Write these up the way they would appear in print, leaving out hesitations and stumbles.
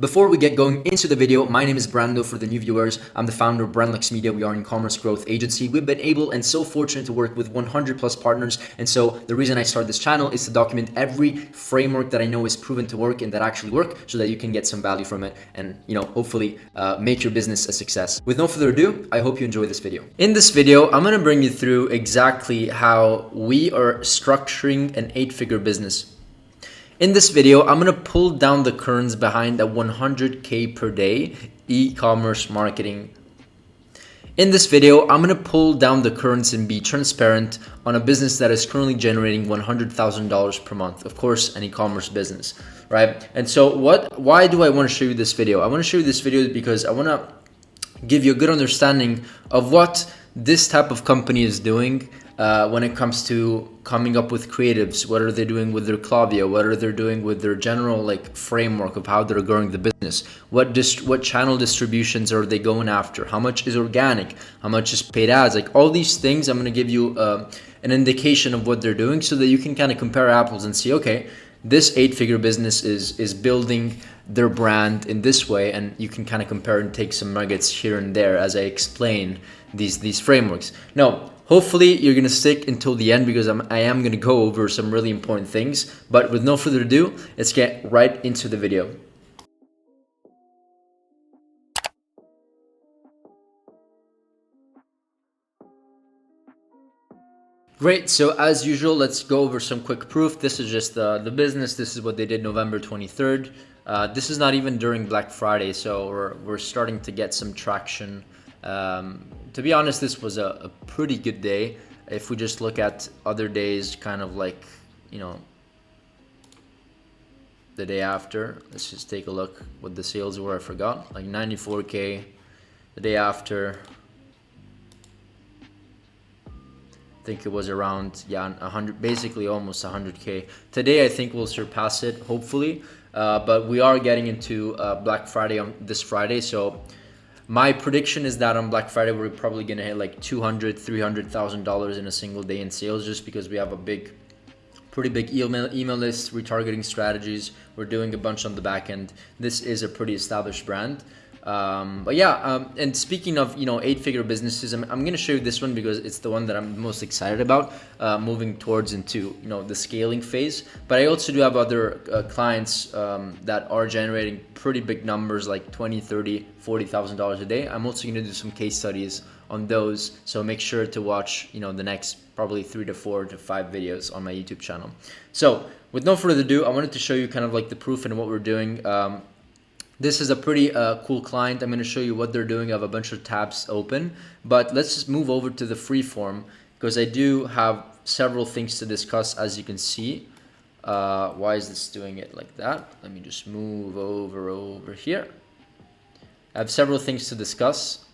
Before we get going into the video, my name is Brando for the new viewers. I'm the founder of Brandlux Media. We are an e-commerce growth agency. We've been able and so fortunate to work with 100 plus partners. And so the reason I started this channel is to document every framework that I know is proven to work and that actually work so that you can get some value from it and, hopefully make your business a success. With no further ado, I hope you enjoy this video. In this video, I'm going to bring you through exactly how we are structuring an 8-figure business. In this video, I'm going to pull down the curtains behind a 100K per day e-commerce marketing. In this video, I'm going to pull down the curtains and be transparent on a business that is currently generating $100,000 per month. Of course, an e-commerce business, right? And so why do I want to show you this video? I want to show you this video because I want to give you a good understanding of what this type of company is doing when it comes to coming up with creatives. What are they doing with their clavio? What are they doing with their general framework of how they're growing the business? What channel distributions are they going after? How much is organic? How much is paid ads? All these things, I'm going to give you an indication of what they're doing so that you can kind of compare apples and see, okay, this 8-figure business is building their brand in this way, and you can kind of compare and take some nuggets here and there as I explain these frameworks. Now, hopefully you're going to stick until the end because I am going to go over some really important things. But with no further ado, let's get right into the video. Great, so as usual, let's go over some quick proof. This is just the business. This is what they did November 23rd. This is not even during Black Friday, so we're starting to get some traction. To be honest, this was a pretty good day. If we just look at other days, kind of the day after, let's just take a look what the sales were. I forgot, 94K. The day after, I think it was around 100, basically almost 100K. Today I think we'll surpass it, hopefully, but we are getting into Black Friday on this Friday. So my prediction is that on Black Friday we're probably gonna hit $200,000-$300,000 in a single day in sales, just because we have a pretty big email list, retargeting strategies. We're doing a bunch on the back end. This is a pretty established brand. And speaking of 8-figure businesses, I'm going to show you this one because it's the one that I'm most excited about moving towards into the scaling phase. But I also do have other clients that are generating pretty big numbers, like $20,000, $30,000, $40,000 a day. I'm also going to do some case studies on those, so make sure to watch the next probably 3 to 4 to 5 videos on my YouTube channel. So with no further ado, I wanted to show you kind of the proof and what we're doing. This is a pretty cool client. I'm going to show you what they're doing. I have a bunch of tabs open, but let's just move over to the free form because I do have several things to discuss. As you can see, why is this doing it like that? Let me just move over here. I have several things to discuss,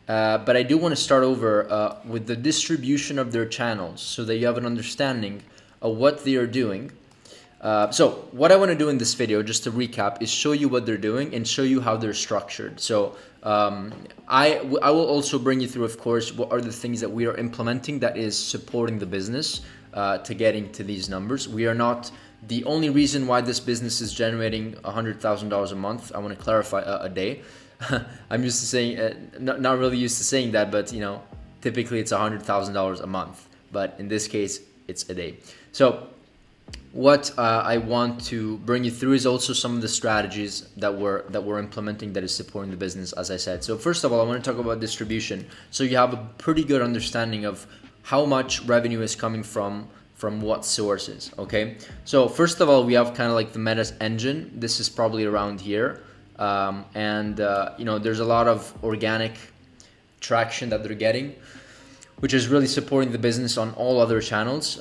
but I do want to start over with the distribution of their channels so that you have an understanding of what they are doing. So what I want to do in this video, just to recap, is show you what they're doing and show you how they're structured. So I will also bring you through, of course, what are the things that we are implementing that is supporting the business to getting to these numbers. We are not the only reason why this business is generating $100,000 a month. I want to clarify a day. I'm used to saying, not really used to saying that, but typically it's $100,000 a month. But in this case, it's a day. So what I want to bring you through is also some of the strategies that we're implementing that is supporting the business, as I said. So first of all, I want to talk about distribution, so you have a pretty good understanding of how much revenue is coming from what sources. Okay, so first of all, we have kind of the Meta engine. This is probably around here, there's a lot of organic traction that they're getting, which is really supporting the business on all other channels.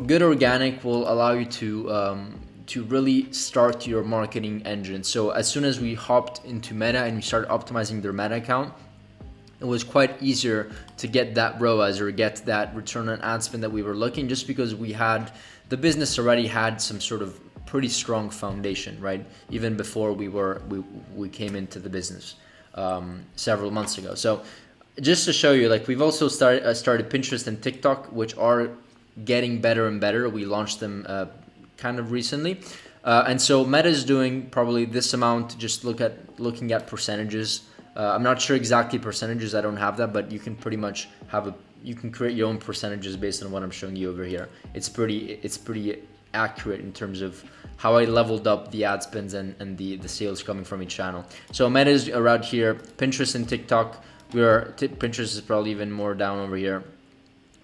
Good organic will allow you to really start your marketing engine. So as soon as we hopped into Meta and we started optimizing their Meta account, it was quite easier to get that ROAS or get that return on ad spend that we were looking, just because the business already had some sort of pretty strong foundation, right? Even before we came into the business several months ago. So just to show you, we've also started Pinterest and TikTok, which are getting better and better. We launched them kind of recently. And so Meta is doing probably this amount. Just looking at percentages. I'm not sure exactly percentages. I don't have that, but you can pretty much you can create your own percentages based on what I'm showing you over here. It's pretty accurate in terms of how I leveled up the ad spends and the sales coming from each channel. So Meta is around here. Pinterest and TikTok. Pinterest is probably even more down over here.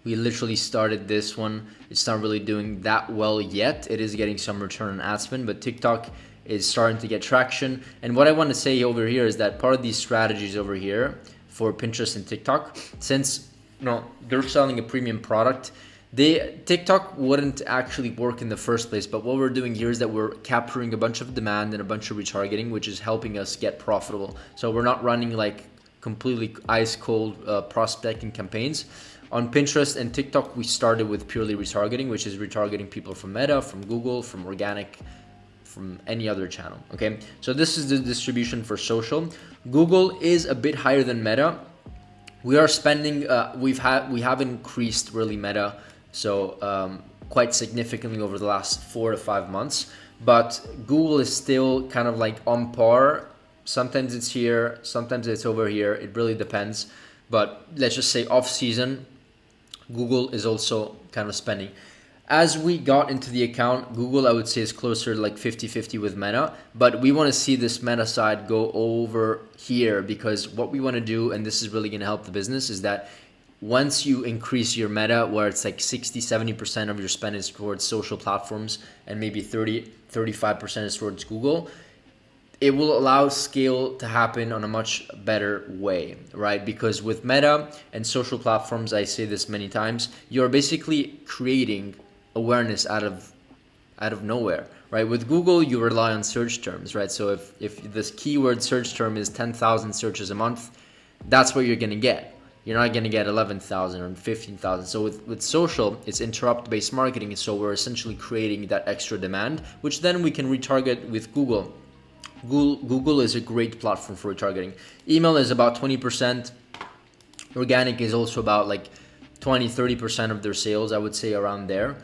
We literally started this one. It's not really doing that well yet. It is getting some return on ad spend, but TikTok is starting to get traction. And what I want to say over here is that part of these strategies over here for Pinterest and TikTok, since they're selling a premium product, TikTok wouldn't actually work in the first place. But what we're doing here is that we're capturing a bunch of demand and a bunch of retargeting, which is helping us get profitable. So we're not running like completely ice cold prospecting campaigns. On Pinterest and TikTok, we started with purely retargeting, which is retargeting people from Meta, from Google, from organic, from any other channel. Okay, so this is the distribution for social. Google is a bit higher than Meta. We are spending. We have increased really Meta, so quite significantly over the last 4 to 5 months. But Google is still kind of like on par. Sometimes it's here, sometimes it's over here. It really depends. But let's just say off season, Google is also kind of spending. As we got into the account, Google, I would say, is closer to like 50-50 with Meta. But we want to see this Meta side go over here, because what we want to do, and this is really going to help the business, is that once you increase your Meta, where it's like 60-70% of your spend is towards social platforms and maybe 30-35% is towards Google, it will allow scale to happen on a much better way, right? Because with Meta and social platforms, I say this many times, you're basically creating awareness out of nowhere, right? With Google, you rely on search terms, right? So if this keyword search term is 10,000 searches a month, that's what you're gonna get. You're not gonna get 11,000 or 15,000. So with social, it's interrupt-based marketing, and so we're essentially creating that extra demand, which then we can retarget with Google. Google is a great platform for retargeting. Email is about 20%. Organic is also about like 20-30% of their sales, I would say, around there.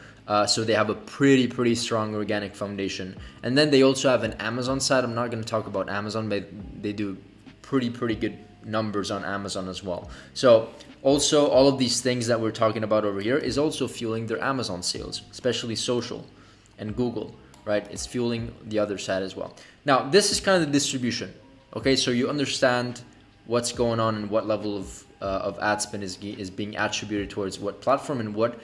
So they have a pretty strong organic foundation. And then they also have an Amazon side. I'm not going to talk about Amazon, but they do pretty good numbers on Amazon as well. So also all of these things that we're talking about over here is also fueling their Amazon sales, especially social and Google, right? It's fueling the other side as well. Now, this is kind of the distribution. Okay, so you understand what's going on and what level of ad spend is being attributed towards what platform and what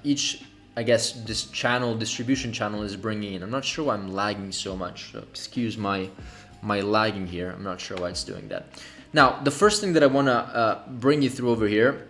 each, I guess, this distribution channel is bringing in. I'm not sure why I'm lagging so much. So excuse my lagging here. I'm not sure why it's doing that. Now, the first thing that I want to bring you through over here,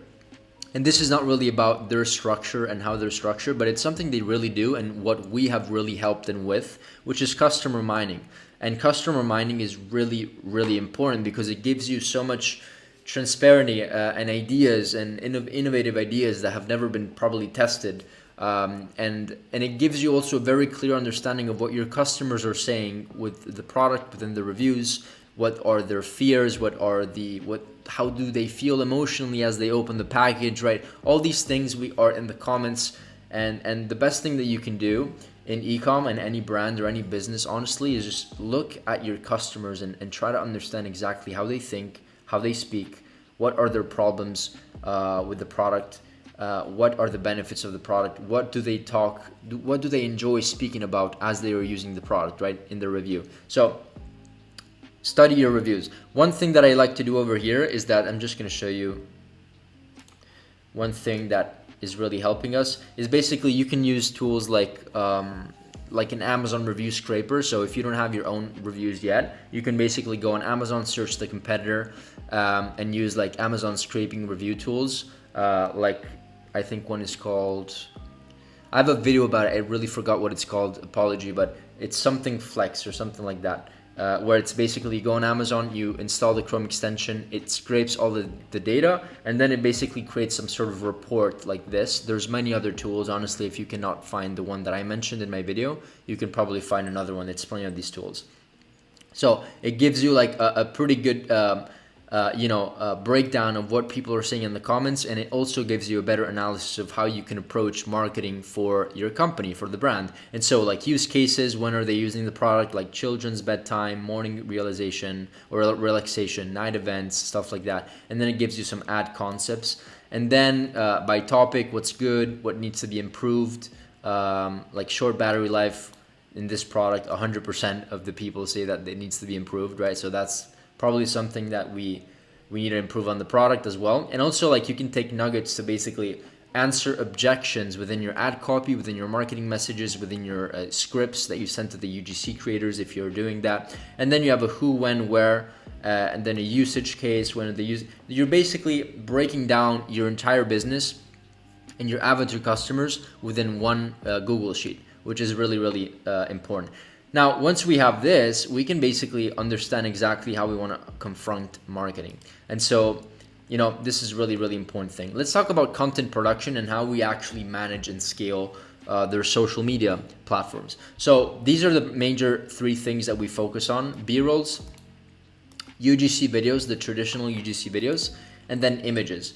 and this is not really about their structure and how they're structured, but it's something they really do and what we have really helped them with, which is customer mining. And customer mining is really important because it gives you so much transparency and ideas and innovative ideas that have never been probably tested. And it gives you also a very clear understanding of what your customers are saying with the product, within the reviews. What are their fears? How do they feel emotionally as they open the package, right? All these things we are in the comments, and the best thing that you can do in ecom and any brand or any business, honestly, is just look at your customers and try to understand exactly how they think, how they speak, what are their problems with the product, what are the benefits of the product, what do they enjoy speaking about as they are using the product, right, in the review. So study your reviews. One thing that I like to do over here is that I'm just going to show you one thing that is really helping us is basically you can use tools like an Amazon review scraper. So if you don't have your own reviews yet, you can basically go on Amazon, search the competitor, and use like Amazon scraping review tools. Like I think one is called, I have a video about it. I really forgot what it's called. Apology, but it's something Flex or something like that. Where it's basically you go on Amazon, you install the Chrome extension, it scrapes all the data, and then it basically creates some sort of report like this. There's many other tools. Honestly, if you cannot find the one that I mentioned in my video, you can probably find another one. It's plenty of these tools. So it gives you like a pretty good breakdown of what people are saying in the comments, and it also gives you a better analysis of how you can approach marketing for your company, for the brand. And so like use cases, when are they using the product, like children's bedtime, morning realization or relaxation, night events, stuff like that. And then it gives you some ad concepts. And then by topic, what's good, what needs to be improved, like short battery life in this product, 100% of the people say that it needs to be improved, right? So that's probably something that we need to improve on the product as well. And also like you can take nuggets to basically answer objections within your ad copy, within your marketing messages, within your scripts that you send to the UGC creators if you're doing that. And then you have a who, when, where, and then a usage case. You're basically breaking down your entire business and your avatar customers within one Google Sheet, which is really, really important. Now, once we have this, we can basically understand exactly how we want to confront marketing. And so, this is really, really important thing. Let's talk about content production and how we actually manage and scale their social media platforms. So these are the major three things that we focus on: BRolls, UGC videos, the traditional UGC videos, and then images.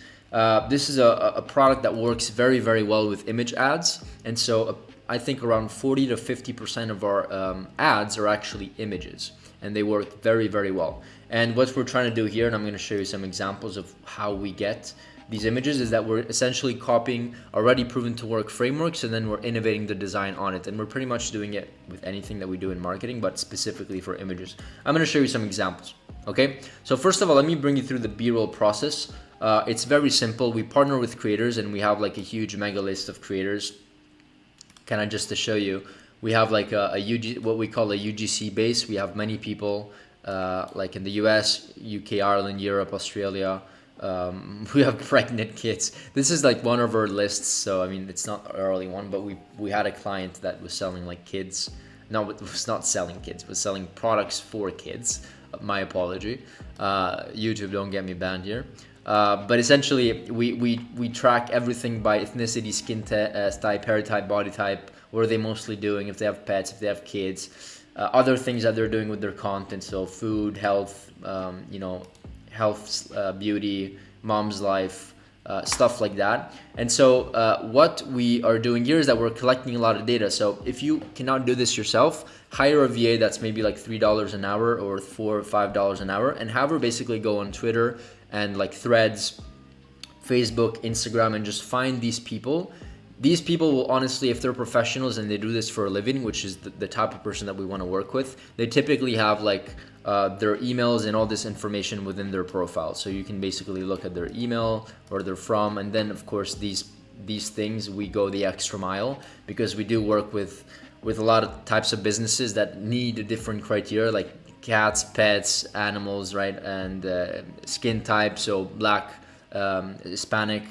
This is a product that works very, very well with image ads. And so I think around 40 to 50% of our ads are actually images, and they work very, very well. And what we're trying to do here, and I'm going to show you some examples of how we get these images, is that we're essentially copying already proven to work frameworks, and then we're innovating the design on it. And we're pretty much doing it with anything that we do in marketing, but specifically for images. I'm going to show you some examples. Okay, so first of all, let me bring you through the BRoll process. It's very simple. We partner with creators, and we have like a huge mega list of creators. Kind of just to show you, we have like what we call a UGC base. We have many people like in the US, UK, Ireland, Europe, Australia. We have pregnant kids. This is like one of our lists. So I mean, it's not our early one, but we had a client that was selling like kids. No, it was not selling kids. It was selling products for kids. My apology. YouTube, don't get me banned here. But essentially, we track everything by ethnicity, skin type, hair type, body type. What are they mostly doing? If they have pets, if they have kids, other things that they're doing with their content. So food, health, health, beauty, mom's life, stuff like that. And so what we are doing here is that we're collecting a lot of data. So if you cannot do this yourself, hire a VA that's maybe like $3 an hour or $4 or $5 an hour, and have her basically go on Twitter and like Threads, Facebook, Instagram, and just find these people. These people will honestly, if they're professionals and they do this for a living, which is the type of person that we want to work with, they typically have like their emails and all this information within their profile. So you can basically look at their email, where they're from, and then of course these things, we go the extra mile, because we do work with a lot of types of businesses that need a different criteria, like cats, pets, animals, right? And skin type, so black, Hispanic,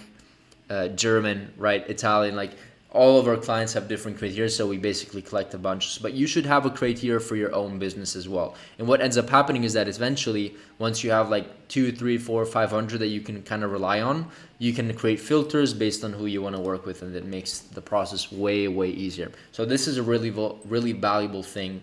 German, right? Italian, like all of our clients have different criteria, so we basically collect a bunch. But you should have a criteria for your own business as well. And what ends up happening is that eventually, once you have like 2, 3, 4, 500 that you can kind of rely on, you can create filters based on who you want to work with, and it makes the process way, way easier. So this is a really, really valuable thing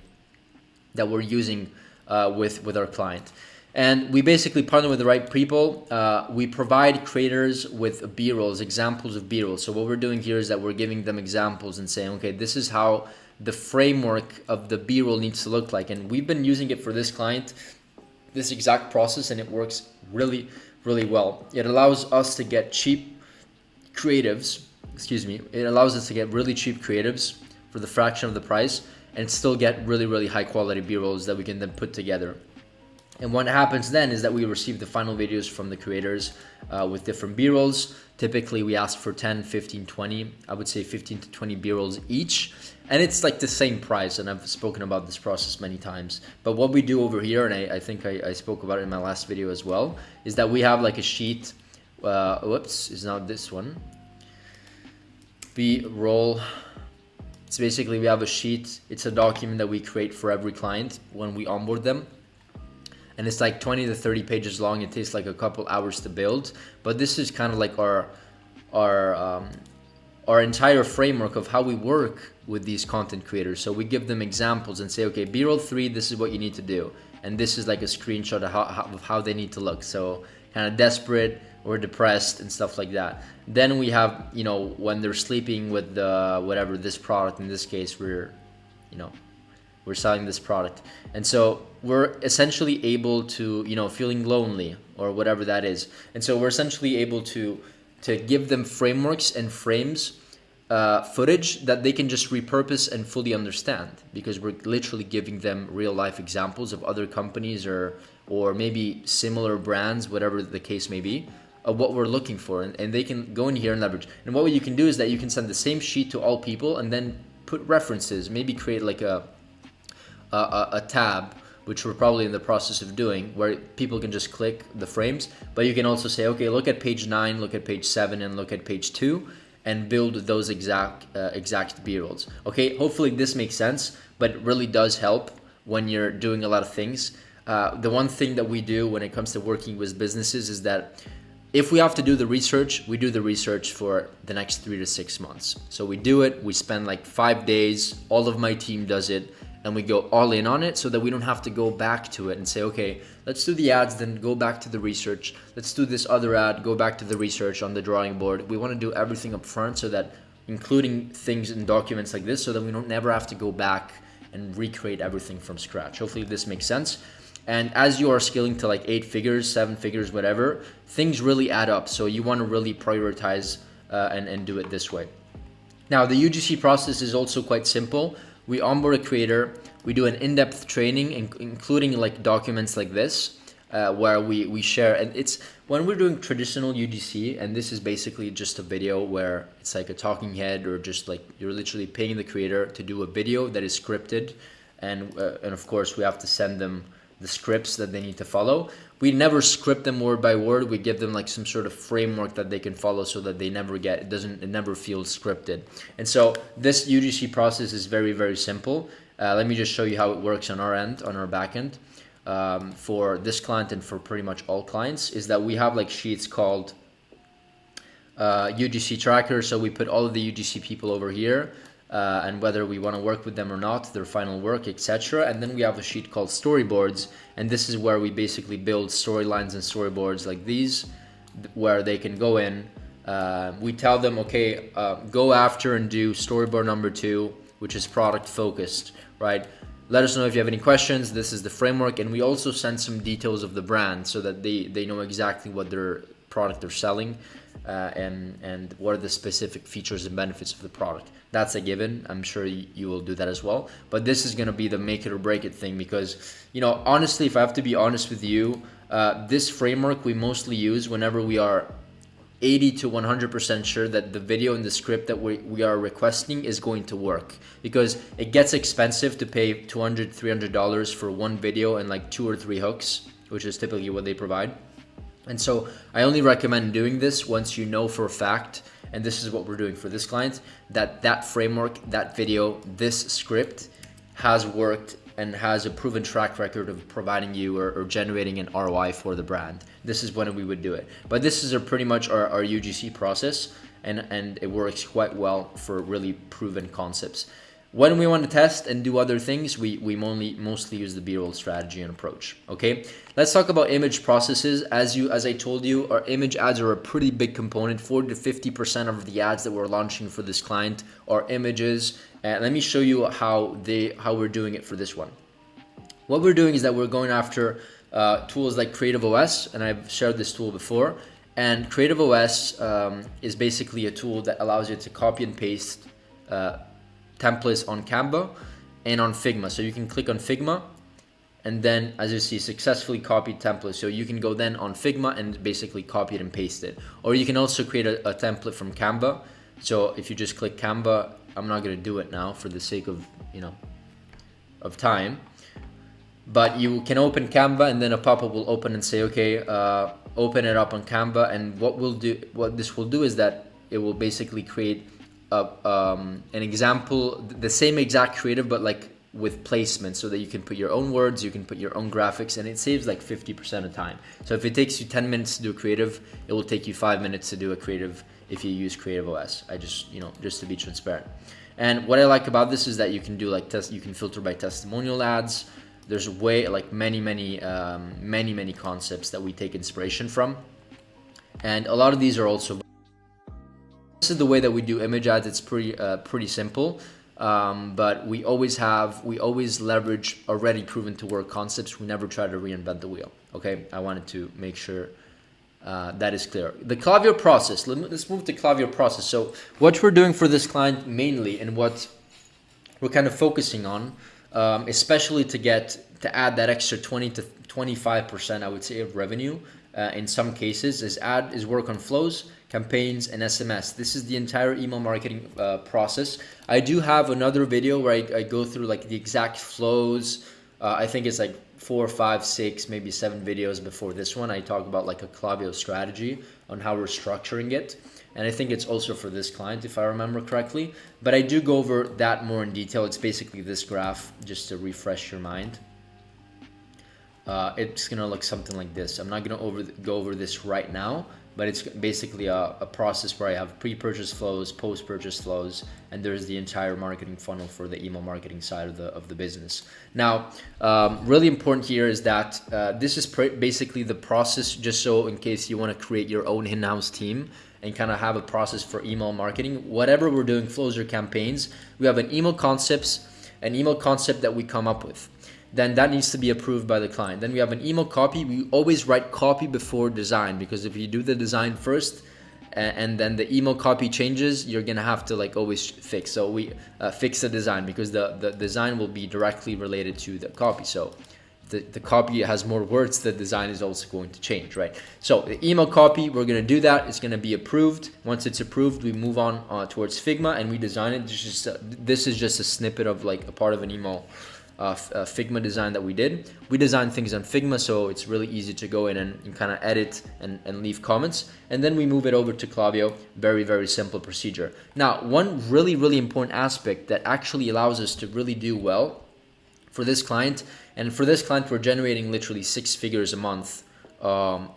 that we're using with our client. And we basically partner with the right people. We provide creators with B-rolls, examples of B-rolls. So what we're doing here is that we're giving them examples and saying, okay, this is how the framework of the B-roll needs to look like. And we've been using it for this client, this exact process, and it works really, really well. It allows us to get cheap creatives, it allows us to get really cheap creatives for the fraction of the price, and still get really, really high quality B-rolls that we can then put together. And what happens then is that we receive the final videos from the creators with different B-rolls. Typically we ask for 10, 15, 20, I would say 15 to 20 B-rolls each. And it's like the same price, and I've spoken about this process many times. But what we do over here, and I think I spoke about it in my last video as well, is that we have like a sheet, whoops, it's not this one. BRoll. It's basically, we have a sheet. It's a document that we create for every client when we onboard them. And it's like 20 to 30 pages long. It takes like a couple hours to build. But this is kind of like our entire framework of how we work with these content creators. So we give them examples and say, okay, BRoll 3, this is what you need to do. and this is like a screenshot of how they need to look. So kind of desperate or depressed and stuff like that. Then we have, you know, when they're sleeping with the whatever, this product. In this case, we're selling this product, and so we're essentially able to, you know, feeling lonely or whatever that is. And so we're essentially able to give them frameworks and frames, footage that they can just repurpose and fully understand, because we're literally giving them real life examples of other companies or maybe similar brands, whatever the case may be, of what we're looking for, and they can go in here and leverage. And what you can do is that you can send the same sheet to all people and then put references, maybe create like a tab, which we're probably in the process of doing, where people can just click the frames. But you can also say, okay, look at page 9, look at page 7, and look at page 2, and build those exact B-rolls. Okay, hopefully this makes sense, but it really does help when you're doing a lot of things. The one thing that we do when it comes to working with businesses is that if we have to do the research, we do the research for the next 3 to 6 months. So we do it, we spend like 5 days, all of my team does it, and we go all in on it so that we don't have to go back to it and say, okay, let's do the ads, then go back to the research. Let's do this other ad, go back to the research on the drawing board. We want to do everything up front, so that, including things in documents like this, so that we don't never have to go back and recreate everything from scratch. Hopefully this makes sense. And as you are scaling to like 8 figures, 7 figures, whatever, things really add up. So you want to really prioritize and do it this way. Now, the UGC process is also quite simple. We onboard a creator, we do an in-depth training, including like documents like this, where we share. And it's when we're doing traditional UGC, and this is basically just a video where it's like a talking head, or just like you're literally paying the creator to do a video that is scripted. And of course, we have to send them the scripts that they need to follow. We never script them word by word. We give them like some sort of framework that they can follow, so that they never it never feels scripted. And so this UGC process is very, very simple. Let me just show you how it works on our end, on our back end. For this client and for pretty much all clients, is that we have like sheets called UGC tracker. So we put all of the UGC people over here, and whether we want to work with them or not, their final work, etc. And then we have a sheet called storyboards, and this is where we basically build storylines and storyboards like these, where they can go in. We tell them, okay, go after and do storyboard number 2, which is product focused, right? Let us know if you have any questions. This is the framework, and we also send some details of the brand, so that they know exactly what their product they're selling, and what are the specific features and benefits of the product. That's a given. I'm sure you will do that as well. But this is going to be the make it or break it thing, because, you know, honestly, if I have to be honest with you, this framework we mostly use whenever we are 80 to 100% sure that the video and the script that we are requesting is going to work, because it gets expensive to pay $200, $300 for one video and like 2 or 3 hooks, which is typically what they provide. And so I only recommend doing this once you know for a fact, and this is what we're doing for this client, that framework, that video, this script has worked and has a proven track record of providing you or generating an ROI for the brand. This is when we would do it. But this is pretty much our UGC process, and it works quite well for really proven concepts. When we want to test and do other things, we mostly use the BRoll strategy and approach. Okay, let's talk about image processes. As I told you, our image ads are a pretty big component. 40 to 50% of the ads that we're launching for this client are images. And let me show you how we're doing it for this one. What we're doing is that we're going after tools like Creative OS, and I've shared this tool before. And Creative OS is basically a tool that allows you to copy and paste templates on Canva and on Figma. So you can click on Figma, and then as you see, successfully copied template. So you can go then on Figma and basically copy it and paste it. Or you can also create a template from Canva. So if you just click Canva, I'm not going to do it now for the sake of, of time, but you can open Canva, and then a pop-up will open and say, okay, open it up on Canva. And what this will do is that it will basically create an example, the same exact creative, but like with placement, so that you can put your own words, you can put your own graphics, and it saves like 50% of time. So if it takes you 10 minutes to do a creative, it will take you 5 minutes to do a creative if you use Creative OS. I just, just to be transparent. And what I like about this is that you can do like you can filter by testimonial ads, There's way like many concepts that we take inspiration from, and a lot of these are also. This is the way that we do image ads. It's pretty simple, but we always leverage already proven to work concepts. We never try to reinvent the wheel. Okay, I wanted to make sure that is clear. The clavio process. Let's move to clavio process. So what we're doing for this client mainly, and what we're kind of focusing on, especially to add that extra 20 to 25%, I would say, of revenue in some cases, is work on flows, campaigns, and SMS. This is the entire email marketing process. I do have another video where I go through like the exact flows. I think it's like 4, 5, 6, maybe 7 videos before this one. I talk about like a clavio strategy on how we're structuring it. And I think it's also for this client, if I remember correctly. But I do go over that more in detail. It's basically this graph, just to refresh your mind. It's gonna look something like this. I'm not gonna go over this right now, but it's basically a process where I have pre-purchase flows, post-purchase flows, and there's the entire marketing funnel for the email marketing side of the business. Now, really important here is that this is basically the process, just so in case you want to create your own in-house team and kind of have a process for email marketing. Whatever we're doing, flows or campaigns, we have an email concept that we come up with. Then that needs to be approved by the client. Then we have an email copy. We always write copy before design, because if you do the design first and then the email copy changes, you're gonna have to like always fix. So we fix the design, because the design will be directly related to the copy. So the copy has more words, the design is also going to change, right? So the email copy, we're gonna do that. It's gonna be approved. Once it's approved, we move on towards Figma and we design it. This is just a snippet of like a part of an email Figma design that we did. We design things on Figma, so it's really easy to go in and kind of edit and leave comments. And then we move it over to Clavio. Very, very simple procedure. Now, one really important aspect that actually allows us to really do well for this client, and for this client, we're generating literally 6 figures a month on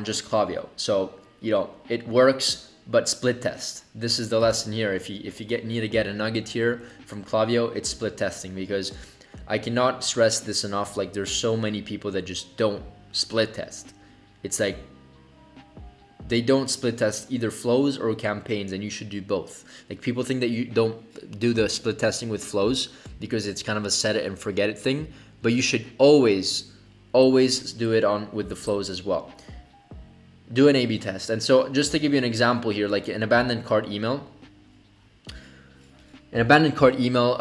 just Clavio. So, you know, it works. But split test. This is the lesson here. If you need to get a nugget here from Clavio, it's split testing, because I cannot stress this enough. Like, there's so many people that just don't split test. It's like they don't split test either flows or campaigns, and you should do both. Like, people think that you don't do the split testing with flows because it's kind of a set it and forget it thing, but you should always do it with the flows as well. Do an A/B test. And so just to give you an example here, like an abandoned cart email. An abandoned cart email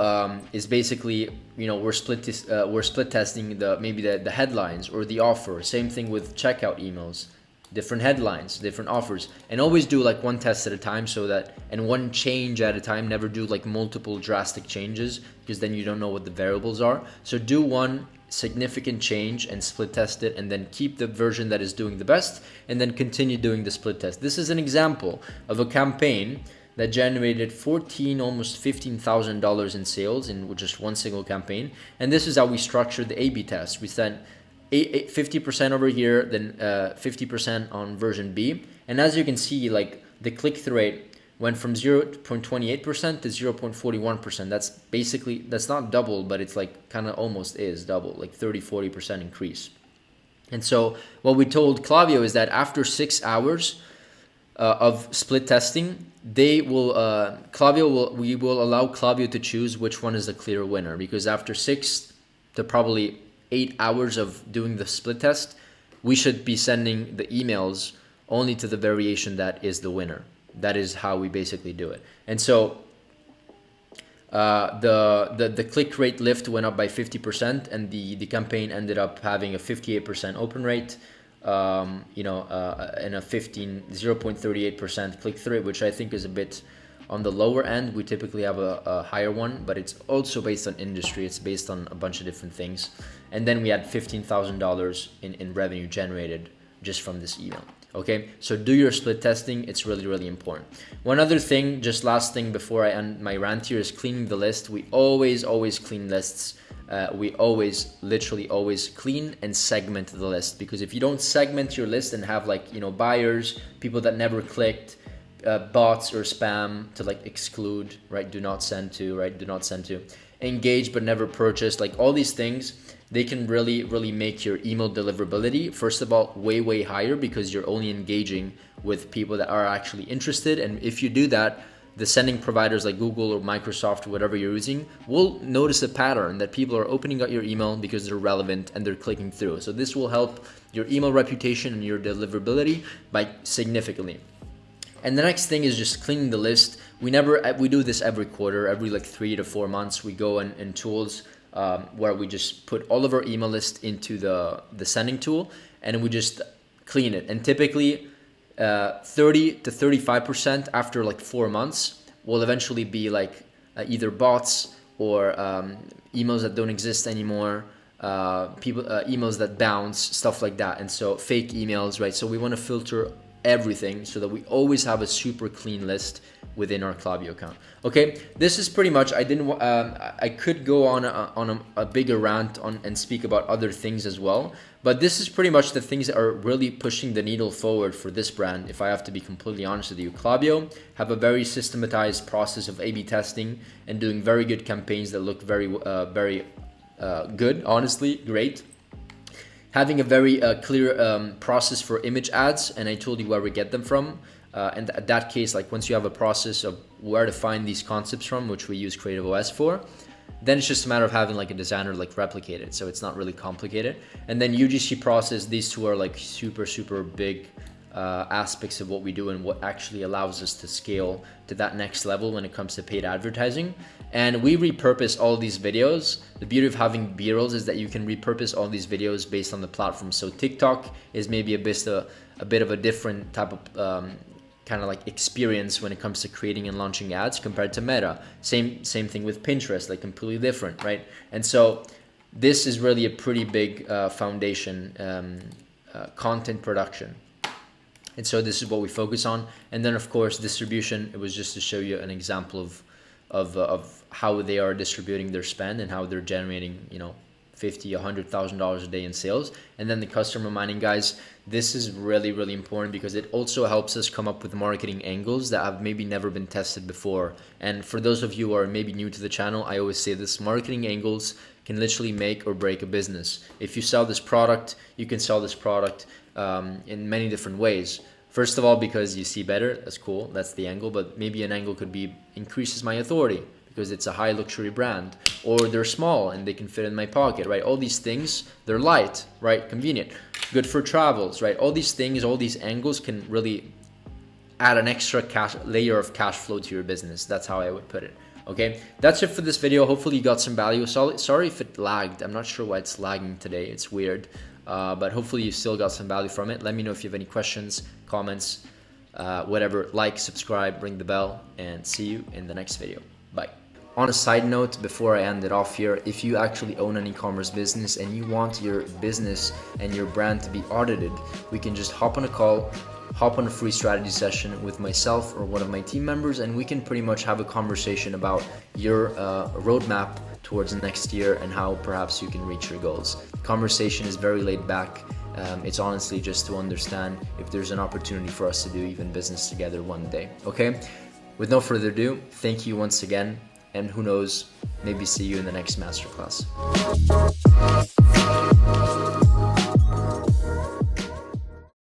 is basically, you know, we're split testing the headlines or the offer. Same thing with checkout emails, different headlines, different offers, and always do like one test at a time, and one change at a time. Never do like multiple drastic changes, because then you don't know what the variables are. So do one significant change and split test it, and then keep the version that is doing the best, and then continue doing the split test. This is an example of a campaign that generated almost $15,000 in sales in just one single campaign. And this is how we structured the A/B test. We sent 50% over here, then 50% on version B. And as you can see, like the click-through rate went from 0.28% to 0.41%. That's not double, but it's like kind of almost is double, like 30-40% increase. And so what we told Clavio is that after 6 hours of split testing, we will allow Clavio to choose which one is the clear winner, because after 6 to probably 8 hours of doing the split test, we should be sending the emails only to the variation that is the winner. That is how we basically do it. And so the click rate lift went up by 50%, and the campaign ended up having a 58% open rate, and a 0.38% click-through rate, which I think is a bit on the lower end. We typically have a higher one, but it's also based on industry. It's based on a bunch of different things. And then we had $15,000 in revenue generated just from this email. Okay, so do your split testing. It's really important. One other thing, just last thing before I end my rant here, is cleaning the list. We always clean lists. We literally always clean and segment the list, because if you don't segment your list and have buyers, people that never clicked, bots or spam to like exclude, right? Do not send to, right? Do not send to. Engage but never purchase, like all these things, they can really make your email deliverability, first of all, way higher, because you're only engaging with people that are actually interested. And if you do that, the sending providers like Google or Microsoft or whatever you're using will notice a pattern that people are opening up your email because they're relevant and they're clicking through. So this will help your email reputation and your deliverability by significantly. And the next thing is just cleaning the list. We do this every quarter, every like 3 to 4 months. We go in tools where we just put all of our email list into the sending tool, and we just clean it. And typically 30 to 35% after like 4 months will eventually be like either bots or emails that don't exist anymore, emails that bounce, stuff like that. And so fake emails, right? So we want to filter everything so that we always have a super clean list within our Clavio account. Okay, this is pretty much. I could go on a bigger rant and speak about other things as well, but this is pretty much the things that are really pushing the needle forward for this brand. If I have to be completely honest with you, Clavio have a very systematized process of A/B testing and doing very good campaigns that look very good. Honestly, great. Having a very clear process for image ads, and I told you where we get them from. And at that case, like once you have a process of where to find these concepts from, which we use Creative OS for, then it's just a matter of having like a designer like replicate it. So it's not really complicated. And then UGC Process, these two are like super big aspects of what we do and what actually allows us to scale to that next level when it comes to paid advertising. And we repurpose all these videos. The beauty of having BRolls is that you can repurpose all these videos based on the platform. So TikTok is maybe a bit of a different type of kind of like experience when it comes to creating and launching ads compared to Meta. Same thing with Pinterest, like completely different, right? And so this is really a pretty big foundation, content production. And so this is what we focus on. And then of course, distribution, it was just to show you an example of how they are distributing their spend and how they're generating, $50,000, $100,000 a day in sales. And then the customer mining, guys, this is really important because it also helps us come up with marketing angles that have maybe never been tested before. And for those of you who are maybe new to the channel, I always say this: marketing angles can literally make or break a business. If you sell this product, you can sell this product in many different ways. First of all, because you see better, that's cool, that's the angle. But maybe an angle could be increases my authority because it's a high luxury brand, or they're small and they can fit in my pocket, right? All these things, they're light, right? Convenient, good for travels, right? All these things, all these angles can really add an extra layer of cash flow to your business. That's how I would put it. Okay, that's it for this video. Hopefully you got some value. Sorry if it lagged. I'm not sure why it's lagging today. It's weird, but hopefully you still got some value from it. Let me know if you have any questions, comments, whatever. Like, subscribe, ring the bell, and see you in the next video. Bye. On a side note, before I end it off here, if you actually own an e-commerce business and you want your business and your brand to be audited, we can just hop on a call, hop on a free strategy session with myself or one of my team members, and we can pretty much have a conversation about your roadmap towards next year and how perhaps you can reach your goals. The conversation is very laid back. It's honestly just to understand if there's an opportunity for us to do even business together one day. Okay? With no further ado, thank you once again. And who knows, maybe see you in the next masterclass.